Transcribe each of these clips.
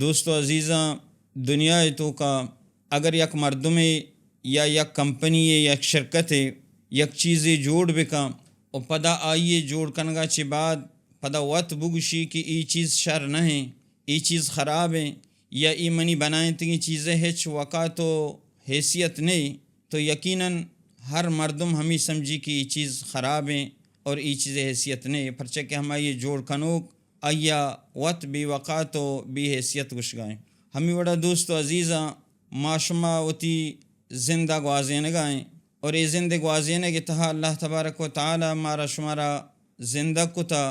دوستو عزیزاں، دنیا تو کا اگر یک مردم یا یک کمپنی یک شرکت یک چیزی جوڑ بکا اور پدا آئیے جوڑ کنگا چی بعد پدا وقت بگشی کہ ای چیز شر نہ ہیں، ای چیز خراب ہیں، یا ای منی بنائیں تنگی چیزیں ہچ وقت و حیثیت نہیں، تو یقیناً ہر مردم ہمیں سمجھی کہ ای چیز خراب ہیں اور ای چیز حیثیت نہیں، پرچہ کہ ہمیں یہ جوڑ کنوک آیا وقت بھی وقات و بھی حیثیت گش گائیں۔ ہمیں بڑا دوستو عزیزاں معاشمہ وتی زندہ گوازین گائیں، اور یہ زندہ گوازین کے تہا اللہ تبارک و تعالی مارا شمارا زندہ کتا،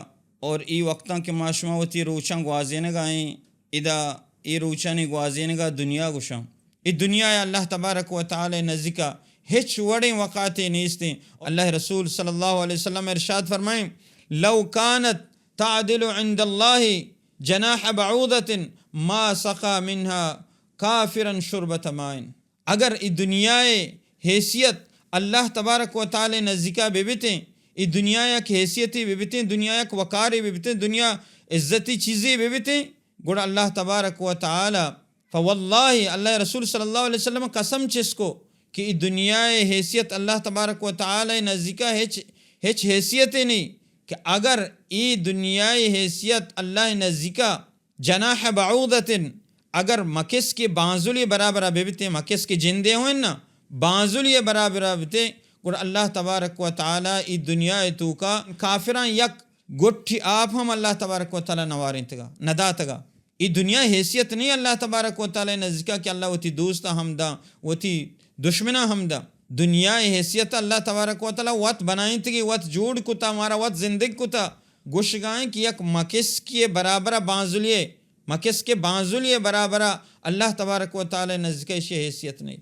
اور ای وقتاں کے معاشمہ وتی روچاں گوازین گائیں، ادا ای روچانی گوازین گا دنیا گشاں، ای دنیا اللہ تبارک و تعالی نزدیکا ہچ وڑیں وقاتے نیستیں۔ اللہ رسول صلی اللہ علیہ وسلم ارشاد فرمائیں، لو کانت تعدل عند اللہ جناح بعودت ما سقا منها کافرا شربت مائن۔ اگر ای دنیا حیثیت اللہ تبارک و تعالی نزدیکا ببتیں، ای دنیا کی حیثیتی ببتیں، دنیا کی وقاری ببتیں، دنیا عزتی چیزیں ببتیں، گوڑا اللہ تبارک و تعالی فواللہ اللہ رسول صلی اللہ علیہ وسلم قسم چس کو کہ ای دنیا حیثیت اللہ تبارک و تعالی نزدیکا ہچ حیثیت نہیں، کہ اگر ای دنیا حیثیت اللہ نزدیکا جناح بعودت اگر مکس کے بانزلی برابر ببتے، مکس کے جندے ہوئیں نا بانزلی برابر ببتے، اور اللہ تبارک و تعالی ای دنیا تو کا کافران یک گٹھی آپ ہم اللہ تبارک و تعالی نواریں تگا ندا تگا۔ ای دنیا حیثیت نہیں اللہ تبارک و تعالی نزدیکا کہ اللہ وتی دوستا ہمدا وتی دشمنا ہمدا، دنیا حیثیت اللہ تبارک و تعالی وقت بنائیں تگی، وقت جوڑ کتا ہمارا وقت زندگی کتا گوش گائیں کہ یک مکس کے برابر بانزلیے، مکس کے بانزلیے برابر اللہ تبارک و تعالی نزدیکا اسی حیثیت نہیں۔